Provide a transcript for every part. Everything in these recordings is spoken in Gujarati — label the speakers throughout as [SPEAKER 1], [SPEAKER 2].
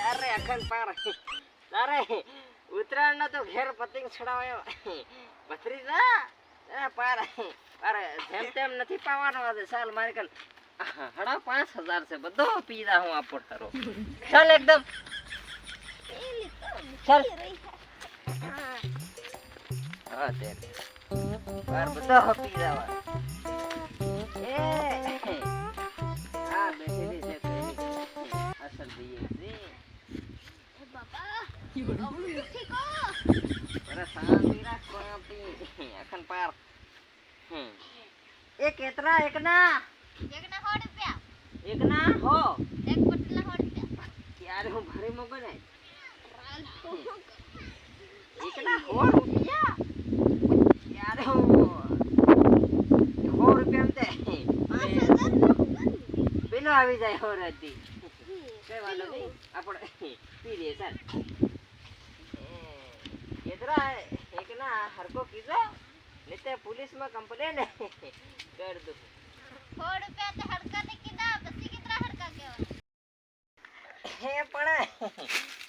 [SPEAKER 1] અરે અખંડ પાર તારે ઉત્તરાયણ નો તો ઘેર પતંગ છડાવ્યો ભત્રીજા પાર પાર જેમ તેમ નથી પાવાનો આજે સાલ મારી કન 5000 છે બધો પીડા હું આપો તારો ચાલ એકદમ ચાલ હા તે પાર બધો પીડા એ આ બેઠેલી છે અસલ દઈએ છે અરે શાંતિ રાખ કોપી અખંડ પાર એ કેતરા એકના
[SPEAKER 2] 100 રૂપિયા
[SPEAKER 1] એકના હો
[SPEAKER 2] એક પટલા 100 રૂપિયા
[SPEAKER 1] યાર હું ભરી મગો ને એકના 100 રૂપિયા યાર હું 100 રૂપિયા પેલો આવી જાય હો રાતી કઈ વાંધો નહીં આપણે પી લે ચાલ કેતરા એકના હરકો કીધો નીતે પોલીસમાં કમ્પ્લેન કર દઉં
[SPEAKER 2] 100 રૂપિયા તે હડકા ને કીધા પછી કેટલા હડકા કેવા
[SPEAKER 1] હે પણ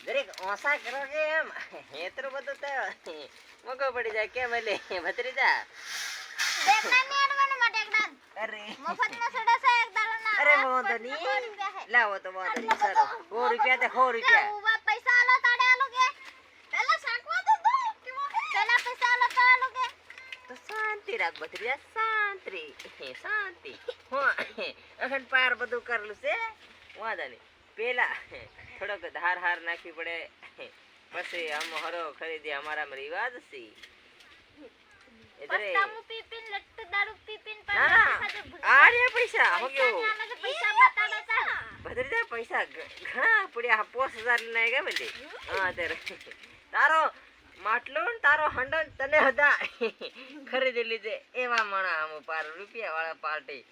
[SPEAKER 1] દરેક ઓસા કરો કે એમ એટલું બધું તો મગો પડી જાય કેમ એટલે ભત્રીજા
[SPEAKER 2] દેખના ની અડવાને માટે એકડા
[SPEAKER 1] અરે
[SPEAKER 2] મફત માં સડા છે એક દાડા
[SPEAKER 1] અરે વાંધો નહીં લાવો તો વાંધો નહીં સરો 100 રૂપિયા તે 100 રૂપિયા
[SPEAKER 2] ઉવા પૈસા આલો તાડે આલો કે પેલા સાકવા તો દો પેલા પૈસા આલો તો આલો કે
[SPEAKER 1] તો શાંતિ રાખ ભત્રીજા શાંતિ હો અખંડ પાર બધું કરલું છે વાંધો નહીં પેલા થોડોક ધાર હાર નાખવી પડે પછી આમ હરો ખરીદી અમારા રિવાજ છે
[SPEAKER 2] પત્તા મુ પીપીન લટ્ટ દારૂ પીપીન
[SPEAKER 1] ના આરે પૈસા હો ગયો
[SPEAKER 2] પૈસા બતાડો તા
[SPEAKER 1] ભત્રીજા પૈસા ઘણા પડ્યા 5000 લઈને ગયા બેટી હા તે તારો માટલો તારો હંડો તને હતા ખરીદી લીધે એવા મણા આમ પાર રૂપિયા વાળા પાર્ટી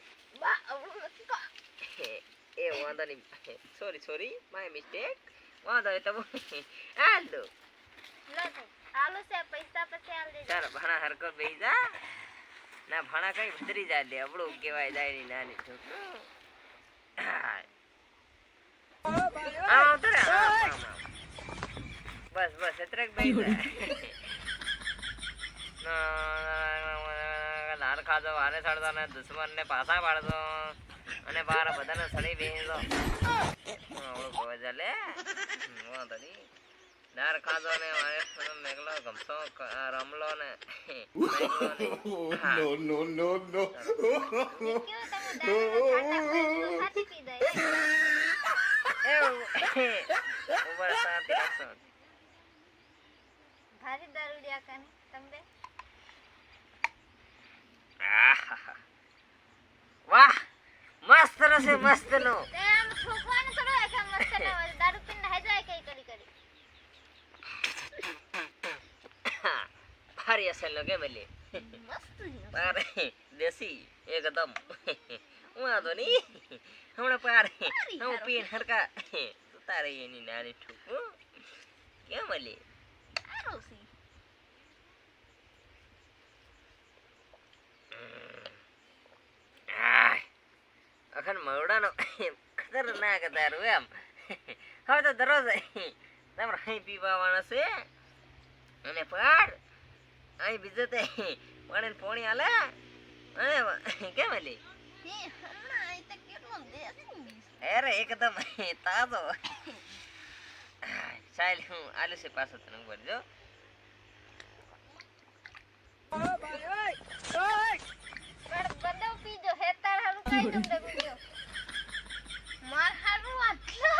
[SPEAKER 1] એ વાંધો નહીં સોરી માય મિસ્ટેક વાંધો નહીં તમે હાલ દો
[SPEAKER 2] આલુ છે પૈસા પછી આલ દે
[SPEAKER 1] ચાલ ભણા હરકો બેહી જા ના ભણા કઈ ભત્રી જા લે અબળું કેવાય જાય ની નાની છોકરો આવ તો રે બસ એત્રેક બેહી જા લાર ખાજો વારે છડતો ને દુશ્મન ને પાછા પાડતો અને બાર બધાને સડી બેહીલો ઓળો કોઈ લે વાંધો નહીં દાર ખાધો ને વારે મેગલો ગમસો રમલો ને
[SPEAKER 3] no
[SPEAKER 1] ઉપર સાથી રાખો
[SPEAKER 2] ભારી દારૂડિયા કાને તમને
[SPEAKER 1] વાહ મસ્ત રસે મસ્ત નો
[SPEAKER 2] તે આમ છોકવાને થોડો એકમ મસ્ત ન દારૂ પીને હે જાય કઈ કરી
[SPEAKER 1] ભારી અસલ નો કેમ લે
[SPEAKER 2] મસ્ત
[SPEAKER 1] પારે દેશી એકદમ વાંધો નહીં હમણાં પારે હું પીન હરકા તારે એની નાની ઠૂક કેમ લે
[SPEAKER 2] આરોસી
[SPEAKER 1] અખંડ મવડાનો ખતરનાક દારૂ એમ હવે તો દરરોજ તમારે અહીં પીવાવાના છે અને પાર અહીં બીજે તે પાણી પોણી હાલે અને કેમ લે અરે એકદમ તાજો ચાલ હું આલુ છે પાછો તને બોલજો
[SPEAKER 2] બધો પીજો હેતાર હારું કાઈ તમને પીજો માર હારું આટલો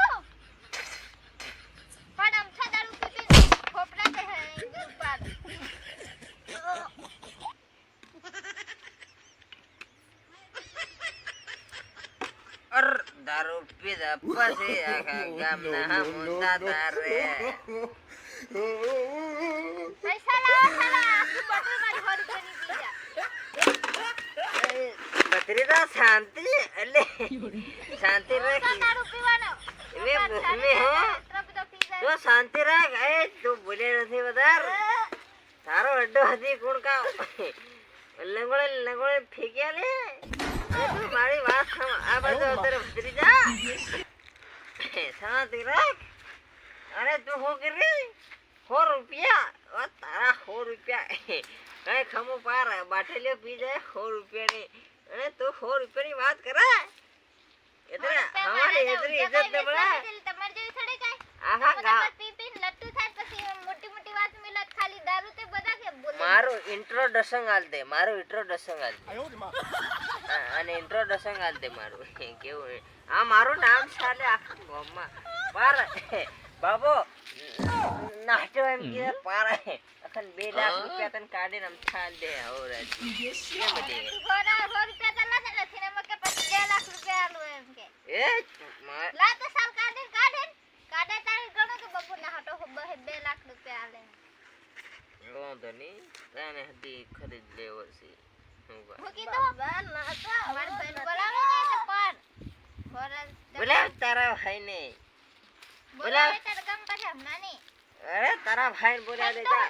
[SPEAKER 2] પણ અમથા દારૂ પીપી ખોપડા કે હે ઉપર
[SPEAKER 1] અર દારૂ પીધા પછી આખા ગામના મુદ્દા તારે
[SPEAKER 2] પૈસા લાવો સાલા આખી બોટલ મારી હોરી કરી પીજા
[SPEAKER 1] બત્રીજા શાંતિ એટલે શાંતિ રાખ
[SPEAKER 2] દારૂ પીવાનો
[SPEAKER 1] મે હો તો શાંતિ રાખ એ તું બોલે નથી વધાર તારો અડ્ડો હતી કોણ કા લંગોળે ફેંક્યા લે મારી વાત આ બાજુ અત્યારે ભત્રી જા શાંતિ રાખ અરે તું શું કરી 100 રૂપિયા તારા 100 રૂપિયા કઈ ખમો પાર બાટલીઓ પી જાય 100 રૂપિયાની અને તું 100 રૂપિયાની વાત કરે એટલે હમારી ઇતની ઇજ્જત ન બળા
[SPEAKER 2] તમાર જેવી થોડી કાઈ
[SPEAKER 1] આખા ગા
[SPEAKER 2] પી પી લટ્ટુ થાય પછી મોટી મોટી વાત મિલત ખાલી દારૂ તે બધા કે બોલે
[SPEAKER 1] મારું ઇન્ટ્રોડક્શન આલ દે અને ઇન્ટ્રોડક્શન આલ દે મારું કેવું આ મારું નામ ચાલે આખા ગામમાં પાર બાબો નાટો એમ કે પાર અખન 2 લાખ રૂપિયા તને કાઢીને આમ છાલ દે હોરા કેમ દે
[SPEAKER 2] ગોરા 100 રૂપિયા તો નથી ને મકે પછી 2 લાખ રૂપિયા આલું એમ કે
[SPEAKER 1] એ
[SPEAKER 2] લા તો સાલ કાઢે કાઢે તારે ગણો કે બબુ ના હટો 2 લાખ રૂપિયા આલે
[SPEAKER 1] વાંધો નહીં તને હદી ખરીદ લેવો છે
[SPEAKER 2] હું કીધું ના તો માર બેન બોલાવે ને તો પણ
[SPEAKER 1] બોલાવ તારા ભાઈને
[SPEAKER 2] બોલાવે તારે ગમ પછી હમણાં નહીં
[SPEAKER 1] અરે તારા ભાઈને બોલા દે જા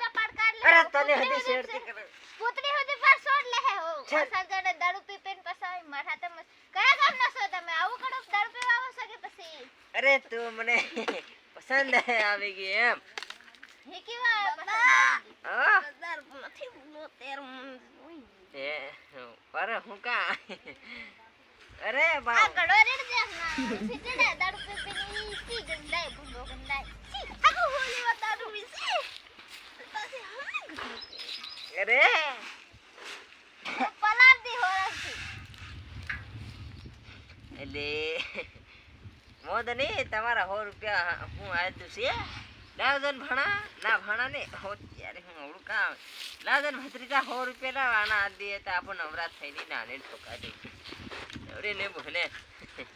[SPEAKER 1] અરે તને હદી શેરતી કરે
[SPEAKER 2] પુત્રી હોતી પર છોડ લે હે હો સજને દારૂ પી પીને પસાઈ મારા હાથે કયા કામ ન છો તમે આવું કડક દારૂ પીવા આવો છો કે પછી
[SPEAKER 1] અરે તું મને પસંદ હે આવી ગઈ એમ
[SPEAKER 2] હે કેવા પસંદ
[SPEAKER 1] હા
[SPEAKER 2] દારૂ નથી નો તેર
[SPEAKER 1] એ અરે હું કા અરે બા
[SPEAKER 2] આ ગડો રેડ દે ના સીધે દારૂ પી પીને સી ગંદાય ભૂંડો ગંદાય સી આકો હોલી વા દારૂ પી સી પછી
[SPEAKER 1] અરે
[SPEAKER 2] પલાર દી હોરાથી
[SPEAKER 1] એટલે મોદની તમારા 100 રૂપિયા હું આયતું છે લાવજન ભણા ના ભણા ને હો ત્યારે હું ઓળું કામ લાવજન ભત્રીજા 100 રૂપિયા લાવવાના આ દે તો આપણ નવરાત થઈને નાને ઠોકા દે અરે લે બોલે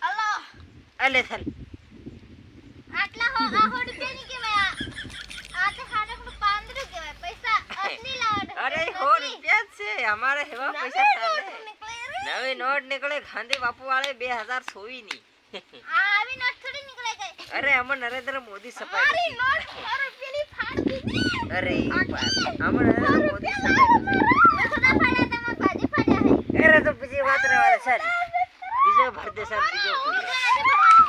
[SPEAKER 2] અલો
[SPEAKER 1] અલે થલ
[SPEAKER 2] આટલા હો આ 100 રૂપિયા ની કેવાય આ તો ખાડક નું 15 કેવાય પૈસા અસલી લાવડ
[SPEAKER 1] અરે 100 રૂપિયા છે અમારે હેવા પૈસા ચાલે નવી નોટ નીકળે ગાંધી બાપુ વાળે 2024 ની
[SPEAKER 2] આવી નોટ થોડી નીકળે ગઈ
[SPEAKER 1] અરે અમર નરેન્દ્ર મોદી
[SPEAKER 2] મારી
[SPEAKER 1] સપાઈ
[SPEAKER 2] નોટ 100 રૂપિયાની ફાડ દીધી
[SPEAKER 1] અરે અમર નરેન્દ્ર મોદી સપાઈ
[SPEAKER 2] મેં થોડા ફાડ્યા તમાર ભાજી ફાડ્યા હે
[SPEAKER 1] અરે તો બીજી વાત રહેવા દે સર બીજો ભર દે સર બીજો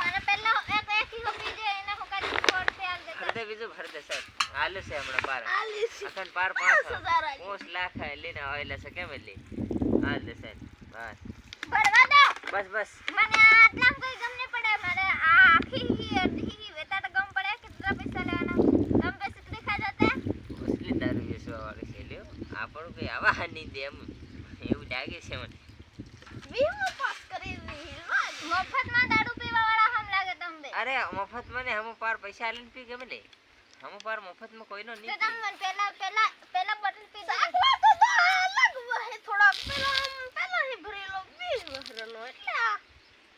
[SPEAKER 2] મને પહેલા એક કિલો પીજે એને હોકાડી છોડ તે આલ દે
[SPEAKER 1] ભર દે બીજો ભર દે સર આલે છે હમણાં પાર અખન પાર 5 લાખ લઈને આવેલા છે કેમ લે આલ દે સર બસ
[SPEAKER 2] ભરવા દો
[SPEAKER 1] બસ
[SPEAKER 2] મને આટલા કોઈ ગમ નહીં પડે મને આ આખી અડધી વેતા તો ગમ પડે કેટલા પૈસા લેવાના તમે પૈસા દેખા જતા
[SPEAKER 1] અસલી દારૂ વેચવા વાળી છે લ્યો આપણું કઈ આવા નહીં દે એમ એવું લાગે છે મને
[SPEAKER 2] વીમો પાસ કરી મફતમાં દારૂ પીવા વાળા હમ લાગે તમને
[SPEAKER 1] અરે મફત મને હમ પાર પૈસા આલીને પી ગમે લે હમ પાર મફતમાં કોઈનો
[SPEAKER 2] તો
[SPEAKER 1] નહીં
[SPEAKER 2] તમે પહેલા બોટલ પી દો આટલા તો અલગ વહે થોડા પહેલા હી ભરેલો 20 વહરનો એટલે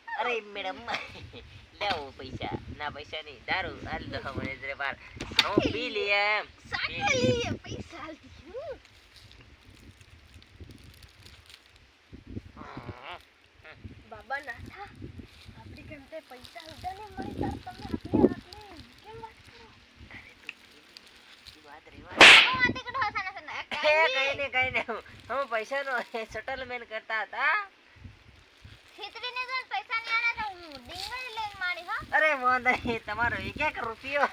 [SPEAKER 1] અરે મેડમ લેવો પૈસા ના પૈસા નહીં દારૂ હાલ દો મને જરે બાર હું પી લઈએ એમ
[SPEAKER 2] સાકે લીએ પૈસા આલતી બાબા નાઠા આપડી કેમતે પૈસા લીધા ને મળી તાર તમે આટલે કેમ વાત કરો
[SPEAKER 1] વાત રેવા
[SPEAKER 2] હું આતે કડો હસાના સના
[SPEAKER 1] કઈ ને હમ પૈસાનો સેટલમેન્ટ કરતા હતા
[SPEAKER 2] ખીતરીને જો પૈસા ની આના તો હું ડીંગળી લઈને મારી હો
[SPEAKER 1] અરે વાંધો નહીં તમારો 1 રૂપિયો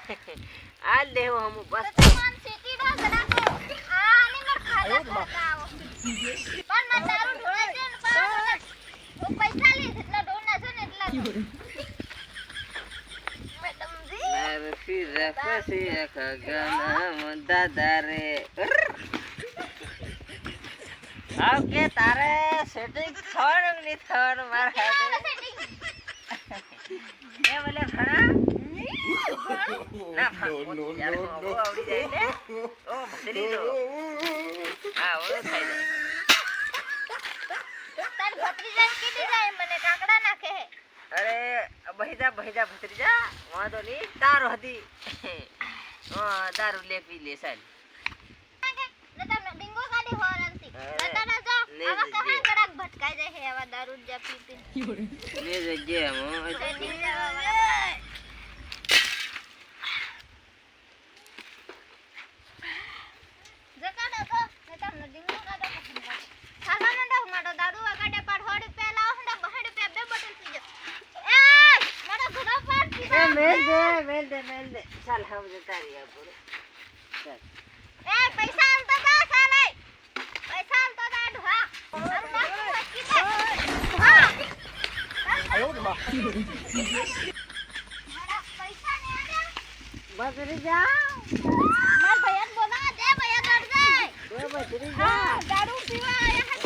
[SPEAKER 1] આ લેવો હમ બસ
[SPEAKER 2] તમામ સિટી ડા ગડાકો આની મર ખાલા ખાતા આવો પણ મત દારૂ ઢોળે છે ને પાછો હું પૈસા લી એટલા ઢોળના છે ને એટલા મેડમ જી
[SPEAKER 1] નરફી રફસી ખગન દાદા રે ઓકે તારે સેટિંગ થવાનું નહીં થવાનું મારા હાથે એ બોલે ભણા ના નો યાર આવડી જાય ને ઓ ભત્રી રો હા ઓ થાય
[SPEAKER 2] તાર ભત્રીજા કીધી જાય મને કાકડા નાખે હે
[SPEAKER 1] અરે બહીજા ભત્રીજા વાંધો નહીં તારો હતી દારૂ લે પી લે સાલ
[SPEAKER 2] નતા ડિંગો કાઢી હોરંતી નતા ના જો આવા કહા કડાક ભટકાઈ જાય હે આવા દારૂ જ પી પી
[SPEAKER 1] ને જગ્યા મો
[SPEAKER 2] જકાડો તો નતા ડિંગો કાઢો ખાવા નડા માડો દારૂ કાઢે પર હોડી પેલા હંડા બહડ
[SPEAKER 1] મેલ દે ચાલ હમ જતા રહી આપણે ચાલ
[SPEAKER 2] એ પૈસા આલતો જા ચાલે પૈસા આલતો જા ઢોહા તારું બાપુ હસકી દે હા મારા પૈસા ને આલ્યા
[SPEAKER 1] બસરી જા
[SPEAKER 2] માર ભૈયા બોલા દે ભૈયા કર દે
[SPEAKER 1] બસરી
[SPEAKER 2] હા દારૂ પીવા આયા